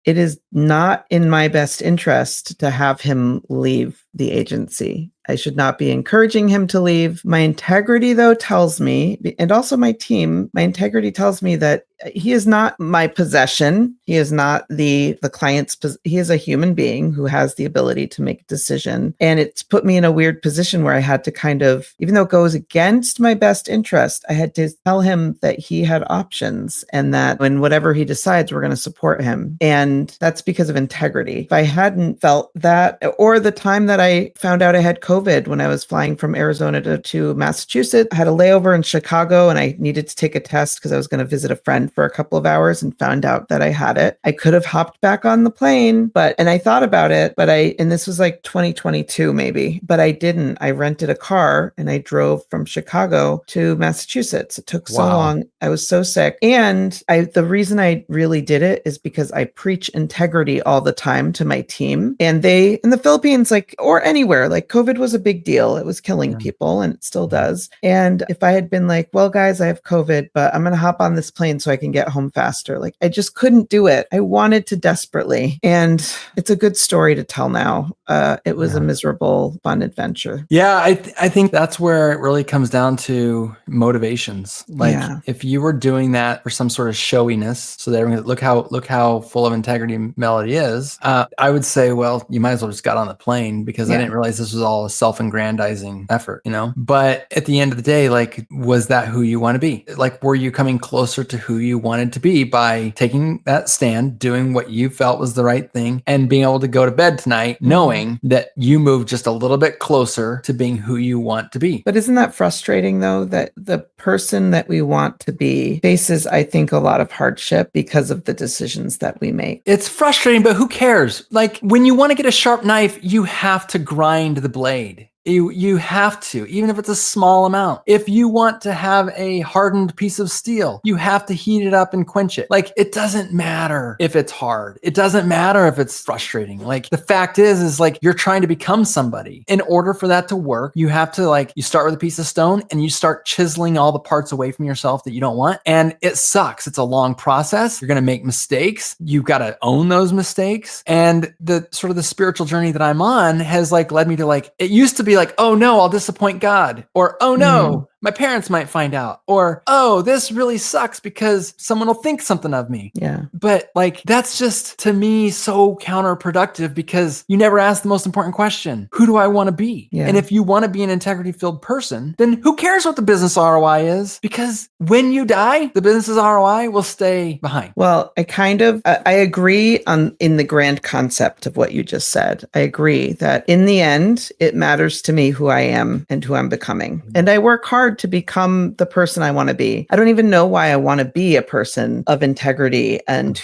A: It is not in my best interest to have him leave the agency. I should not be encouraging him to leave. My integrity, though, tells me, and also my team, my integrity tells me that he is not my possession. He is not the client's. He is a human being who has the ability to make a decision. And it's put me in a weird position where I had to kind of, even though it goes against my best interest, I had to tell him that he had options and that when whatever he decides, we're going to support him. And that's because of integrity. If I hadn't felt that, or the time that I found out I had COVID when I was flying from Arizona to Massachusetts, I had a layover in Chicago and I needed to take a test because I was going to visit a friend for a couple of hours and found out that I had it. I could have hopped back on the plane, and I thought about it, and this was like 2022 maybe, but I didn't. I rented a car and I drove from Chicago to Massachusetts. It took so long. I was so sick. And the reason I really did it is because I preach integrity all the time to my team. And they, in the Philippines, or anywhere, COVID was a big deal. It was killing people and it still does. And if I had been like, well, guys, I have COVID, but I'm going to hop on this plane so I can get home faster. I just couldn't do it. I wanted to desperately. And it's a good story to tell now. It was a miserable, fun adventure.
B: Yeah, I think that's where it really comes down to motivations. If you were doing that for some sort of showiness, so that everyone look how full of integrity Melody is, I would say, well, you might as well just got on the plane because I didn't realize this was all a self-aggrandizing effort, But at the end of the day, was that who you want to be? Were you coming closer to who you wanted to be by taking that stand, doing what you felt was the right thing, and being able to go to bed tonight knowing that you moved just a little bit closer to being who you want to be?
A: But isn't that frustrating, though, that the person that we want to be faces, I think, a lot of hardship because of the decisions that we make?
B: It's frustrating, but who cares? When you want to get a sharp knife, you have to grind the blade. You have to, even if it's a small amount. If you want to have a hardened piece of steel, you have to heat it up and quench it. It doesn't matter if it's hard. It doesn't matter if it's frustrating. The fact is you're trying to become somebody. In order for that to work, you have to you start with a piece of stone and you start chiseling all the parts away from yourself that you don't want. And it sucks. It's a long process. You're going to make mistakes. You've got to own those mistakes. And the sort of the spiritual journey that I'm on has led me to it used to be oh no, I'll disappoint God, or oh no, my parents might find out, or oh, this really sucks because someone will think something of me.
A: Yeah.
B: But that's just, to me, so counterproductive because you never ask the most important question. Who do I want to be?
A: Yeah.
B: And if you want to be an integrity-filled person, then who cares what the business ROI is? Because when you die, the business's ROI will stay behind.
A: Well, I agree in the grand concept of what you just said. I agree that in the end, it matters to me who I am and who I'm becoming. And I work hard to become the person I want to be. I don't even know why I want to be a person of integrity and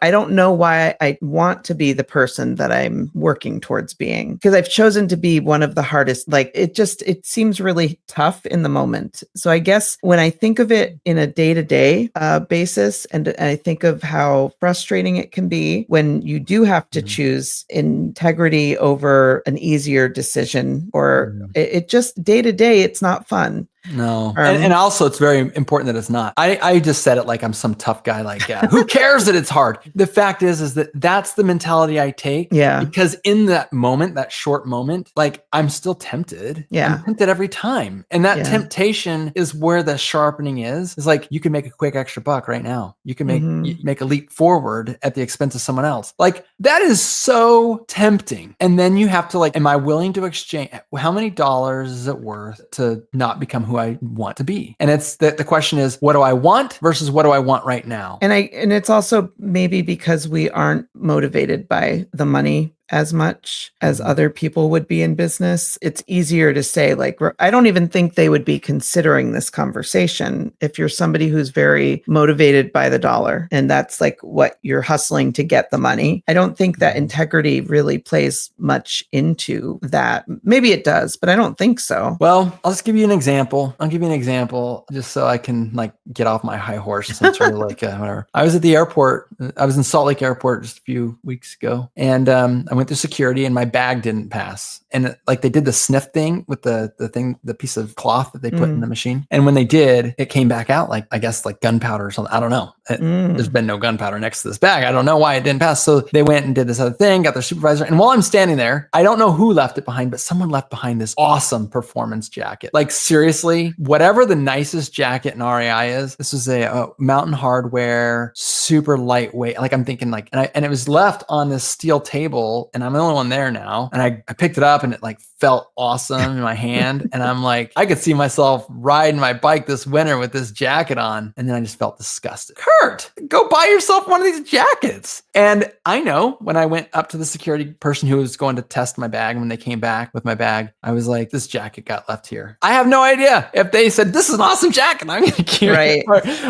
A: I don't know why I want to be the person that I'm working towards being, because I've chosen to be one of the hardest. It seems really tough in the moment. So I guess when I think of it in a day-to-day basis, and I think of how frustrating it can be when you do have to choose integrity over an easier decision, or it just day to day, it's not fun.
B: No. And also it's very important that it's not. I just said it like I'm some tough guy, like, yeah, who cares that it's hard? The fact is that that's the mentality I take.
A: Yeah.
B: Because in that moment, that short moment, like I'm still tempted.
A: Yeah.
B: I'm tempted every time. And that temptation is where the sharpening is. It's like, you can make a quick extra buck right now. You can make a leap forward at the expense of someone else. Like that is so tempting. And then you have to like, am I willing to exchange? How many dollars is it worth to not become who I want to be? And it's the question is, what do I want versus what do I want right now?
A: And it's also maybe because we aren't motivated by the money as much as other people would be in business. It's easier to say, like, I don't even think they would be considering this conversation if you're somebody who's very motivated by the dollar and that's like what you're hustling to get the money. I don't think that integrity really plays much into that. Maybe it does, but I don't think so.
B: Well, I'll just give you an example. I'll give you an example just so I can like get off my high horse and sort of like whatever. I was at the airport. I was in Salt Lake Airport just a few weeks ago, and I went through security and my bag didn't pass. And like they did the sniff thing with the piece of cloth that they put in the machine. And when they did, it came back out like, I guess like gunpowder or something. I don't know. There's been no gunpowder next to this bag. I don't know why it didn't pass. So they went and did this other thing, got their supervisor. And while I'm standing there, I don't know who left it behind, but someone left behind this awesome performance jacket. Like seriously, whatever the nicest jacket in REI is, this was a Mountain Hardwear, super lightweight. Like I'm thinking like, and it was left on this steel table and I'm the only one there now. And I picked it up and it like felt awesome in my hand. And I'm like, I could see myself riding my bike this winter with this jacket on. And then I just felt disgusted. Curt, go buy yourself one of these jackets. And I know when I went up to the security person who was going to test my bag, when they came back with my bag, I was like, this jacket got left here. I have no idea if they said, this is an awesome jacket, I'm going to keep it.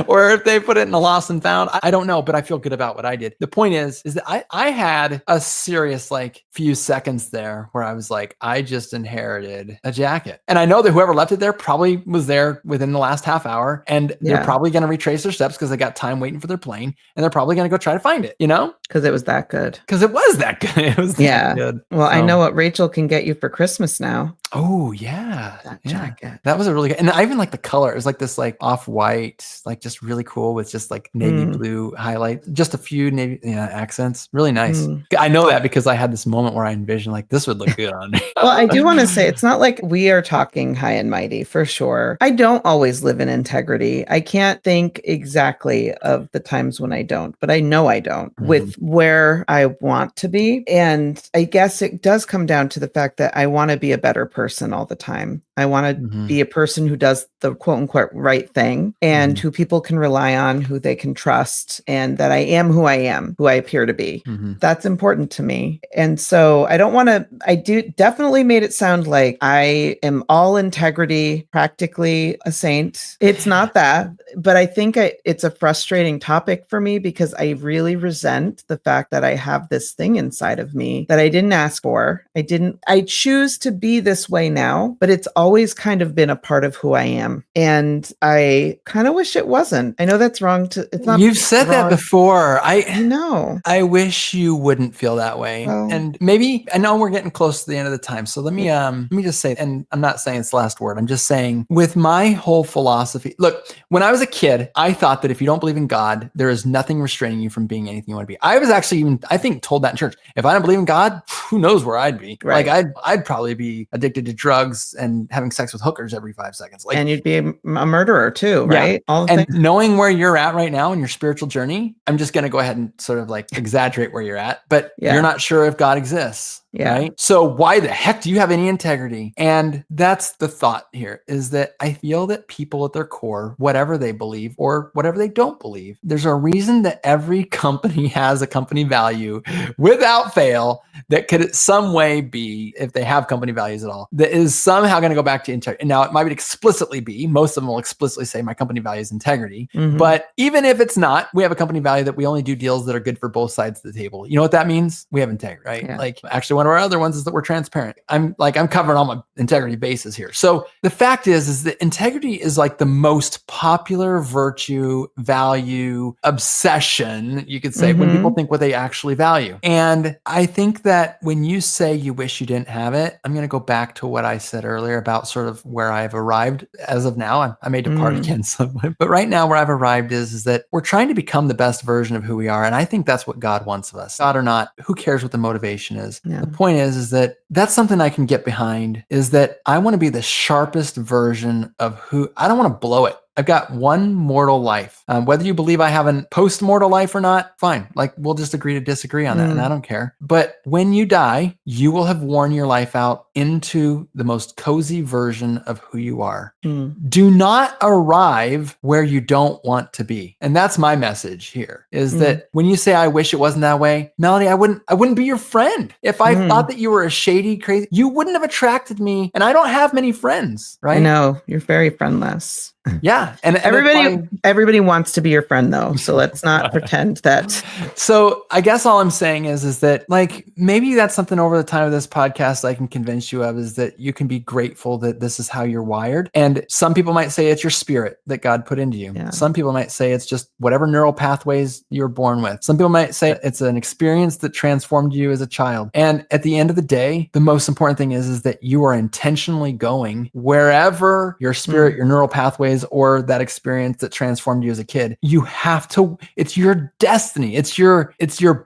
B: Or if they put it in a lost and found. I don't know, but I feel good about what I did. The point is that I had a serious like few seconds there where I was like, I just inherited a jacket. And I know that whoever left it there probably was there within the last half hour and they're probably going to retrace their steps because they got time waiting for their plane and they're probably going to go try to find it, you know?
A: Because it was that good.
B: Because it was that good. It was that good.
A: Well, I know what Rachel can get you for Christmas now.
B: Oh yeah.
A: That jacket.
B: That was a really good, and I even like the color. It was like this like off-white, like just really cool with just like navy blue highlight, just a few navy accents. Really nice. I know that because I had this moment where I envisioned like this would look good on me.
A: Well, I do want to say it's not like we are talking high and mighty for sure. I don't always live in integrity. I can't think exactly of the times when I don't, but I know I don't with where I want to be. And I guess it does come down to the fact that I want to be a better person all the time. I want to be a person who does the quote unquote right thing and who people can rely on, who they can trust, and that I am, who I appear to be. That's important to me. And so I don't want to, I do definitely made it sound like I am all integrity, practically a saint. It's not that, but I think it's a frustrating topic for me because I really resent the fact that I have this thing inside of me that I didn't ask for. I choose to be this way now, but it's always kind of been a part of who I am. And I kind of wish it wasn't. I know that's wrong it's not.
B: You've said that before.
A: I know.
B: I wish you wouldn't feel that way. Well, and maybe, I know we're getting close to the end of the time. So let me just say, and I'm not saying it's the last word. I'm just saying with my whole philosophy, look, when I was a kid, I thought that if you don't believe in God, there is nothing restraining you from being anything you want to be. I was actually even, I think, told that in church. If I don't believe in God, who knows where I'd be? Right. Like I'd probably be addicted to drugs and having sex with hookers every 5 seconds. Like,
A: and you'd be a murderer too, right?
B: Yeah. And knowing where you're at right now in your spiritual journey, I'm just going to go ahead and sort of like exaggerate where you're at, but you're not sure if God exists. Yeah. Right. So why the heck do you have any integrity? And that's the thought here, is that I feel that people at their core, whatever they believe or whatever they don't believe, there's a reason that every company has a company value without fail that could some way be, if they have company values at all, that is somehow going to go back to integrity. Now it might explicitly be, most of them will explicitly say my company value is integrity. But even if it's not, we have a company value that we only do deals that are good for both sides of the table. You know what that means? We have integrity, right? Yeah. Like actually one one of our other ones is that we're transparent. I'm covering all my integrity bases here. So the fact is that integrity is like the most popular virtue, value, obsession, you could say, when people think what they actually value. And I think that when you say you wish you didn't have it, I'm going to go back to what I said earlier about sort of where I've arrived as of now. I may depart again somewhere, but right now where I've arrived is that we're trying to become the best version of who we are. And I think that's what God wants of us. God or not, who cares what the motivation is? Yeah. The point is that that's something I can get behind, is that I want to be the sharpest version of who. I don't want to blow it. I've got one mortal life. Whether you believe I have a post-mortal life or not, fine. Like, we'll just agree to disagree on that, and I don't care. But when you die, you will have worn your life out into the most cozy version of who you are. Do not arrive where you don't want to be. And that's my message here, is that when you say, I wish it wasn't that way, Melody, I wouldn't be your friend. If I thought that you were a shady, crazy, you wouldn't have attracted me. And I don't have many friends, right?
A: I know, you're very friendless.
B: Yeah. And
A: everybody wants to be your friend though. So let's not pretend that.
B: So I guess all I'm saying is that, like, maybe that's something over the time of this podcast I can convince you of, is that you can be grateful that this is how you're wired. And some people might say it's your spirit that God put into you. Yeah. Some people might say it's just whatever neural pathways you're born with. Some people might say it's an experience that transformed you as a child. And at the end of the day, the most important thing is that you are intentionally going wherever your spirit, your neural pathways, or that experience that transformed you as a kid. You have to, it's your destiny. It's your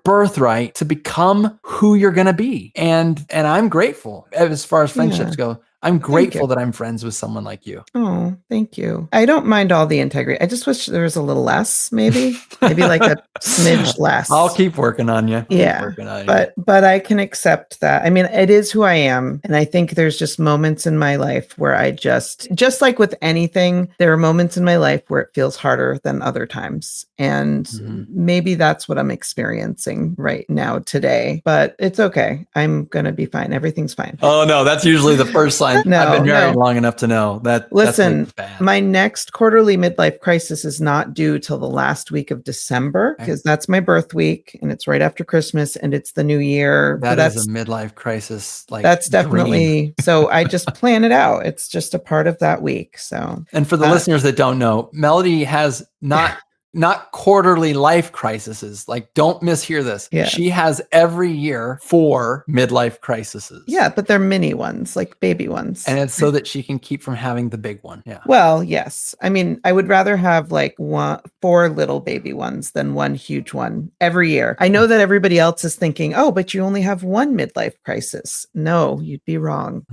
B: birthright to become who you're going to be. And I'm grateful as far as friendships go. I'm grateful that I'm friends with someone like you.
A: Oh, thank you. I don't mind all the integrity. I just wish there was a little less, maybe like a smidge less.
B: I'll keep working on you.
A: But I can accept that. I mean, it is who I am. And I think there's just moments in my life where I just like with anything, there are moments in my life where it feels harder than other times. And maybe that's what I'm experiencing right now today, but it's okay. I'm going to be fine. Everything's fine.
B: Oh no, that's usually the first sign. I've been married long enough to know that.
A: Listen, my next quarterly midlife crisis is not due till the last week of December, because that's my birth week and it's right after Christmas and it's the new year.
B: That's a midlife crisis. Like,
A: that's definitely, so I just plan it out. It's just a part of that week. So,
B: and for the listeners that don't know, Melody has not quarterly life crises. Like, don't mishear this. Yeah. She has every year 4 midlife crises.
A: Yeah, but they're mini ones, like baby ones.
B: And it's so that she can keep from having the big one. Yeah.
A: Well, yes. I mean, I would rather have like 4 little baby ones than one huge one every year. I know that everybody else is thinking, oh, but you only have one midlife crisis. No, you'd be wrong.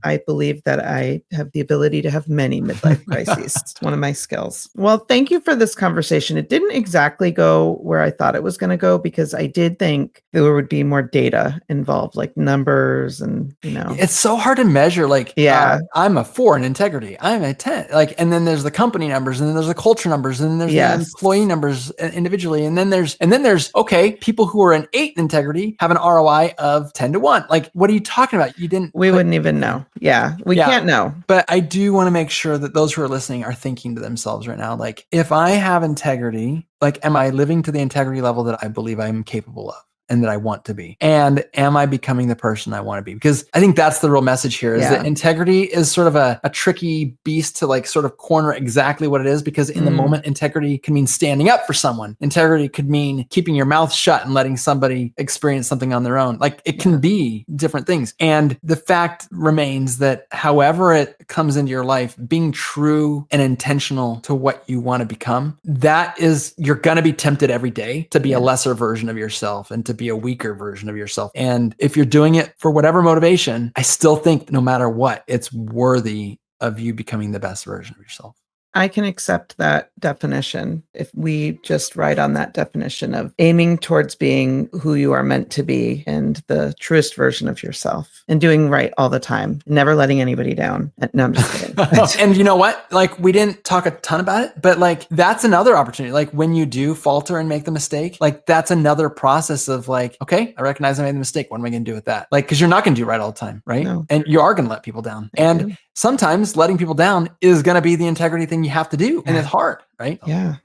A: I believe that I have the ability to have many midlife crises. It's one of my skills. Well, thank you for this conversation. It didn't exactly go where I thought it was going to go, because I did think there would be more data involved, like numbers and,
B: It's so hard to measure. Like, I'm a 4 in integrity. I'm a 10. Like, and then there's the company numbers, and then there's the culture numbers, and then there's the employee numbers individually. And then there's, okay, people who are an 8 in integrity have an ROI of 10 to 1. Like, what are you talking about? We
A: wouldn't even know. Yeah. We can't know.
B: But I do want to make sure that those who are listening are thinking to themselves right now, like, if I have integrity, like, am I living to the integrity level that I believe I'm capable of and that I want to be? And am I becoming the person I want to be? Because I think that's the real message here, is that integrity is sort of a tricky beast to, like, sort of corner exactly what it is, because in the moment, integrity can mean standing up for someone. Integrity could mean keeping your mouth shut and letting somebody experience something on their own. Like, it can be different things. And the fact remains that however it comes into your life, being true and intentional to what you want to become, that is, you're going to be tempted every day to be a lesser version of yourself and to be a weaker version of yourself. And if you're doing it for whatever motivation, I still think no matter what, it's worthy of you becoming the best version of yourself.
A: I can accept that definition if we just write on that definition of aiming towards being who you are meant to be and the truest version of yourself, and doing right all the time, never letting anybody down. No, I'm just kidding.
B: And you know what? Like, we didn't talk a ton about it, but like, that's another opportunity. Like, when you do falter and make the mistake, like, that's another process of like, okay, I recognize I made the mistake. What am I going to do with that? Like, because you're not going to do right all the time, right? No. And you are going to let people down. And sometimes letting people down is going to be the integrity thing you have to do. And it's hard, right?
A: Yeah,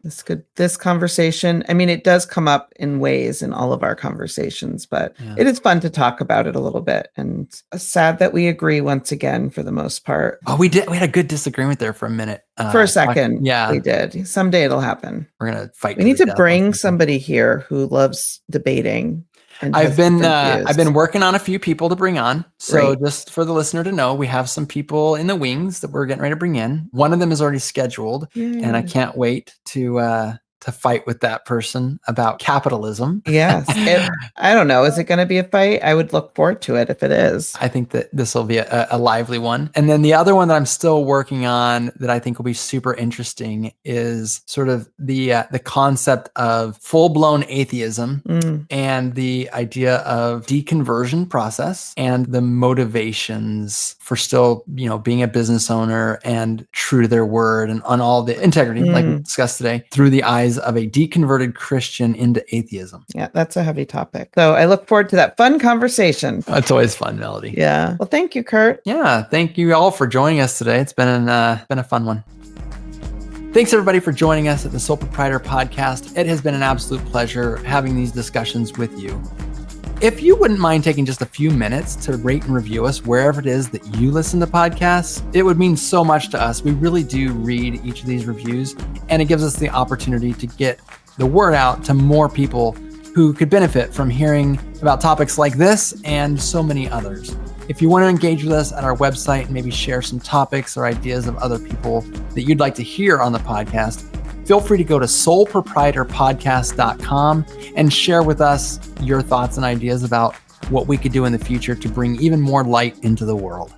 A: this conversation, I mean, it does come up in ways in all of our conversations, but it is fun to talk about it a little bit, and sad that we agree once again for the most part.
B: Oh, we did. We had a good disagreement there for a minute.
A: For a second,
B: yeah,
A: we did. Someday it'll happen.
B: We're gonna fight.
A: We need to bring somebody here who loves debating. And
B: I've been working on a few people to bring on. So just for the listener to know, we have some people in the wings that we're getting ready to bring in. One of them is already scheduled, and I can't wait to fight with that person about capitalism.
A: Yes. I don't know. Is it going to be a fight? I would look forward to it if it is.
B: I think that this will be a lively one. And then the other one that I'm still working on that I think will be super interesting is sort of the concept of full-blown atheism and the idea of deconversion process and the motivations for still, being a business owner and true to their word and on all the integrity, like we discussed today, through the eyes of a deconverted Christian into atheism.
A: Yeah, that's a heavy topic. So I look forward to that fun conversation.
B: It's always fun, Melody.
A: Yeah. Well, thank you, Curt.
B: Yeah, thank you all for joining us today. It's been a fun one. Thanks everybody for joining us at the Soul Proprietor podcast. It has been an absolute pleasure having these discussions with you. If you wouldn't mind taking just a few minutes to rate and review us wherever it is that you listen to podcasts, it would mean so much to us. We really do read each of these reviews, and it gives us the opportunity to get the word out to more people who could benefit from hearing about topics like this and so many others. If you want to engage with us at our website and maybe share some topics or ideas of other people that you'd like to hear on the podcast, feel free to go to soulproprietorpodcast.com and share with us your thoughts and ideas about what we could do in the future to bring even more light into the world.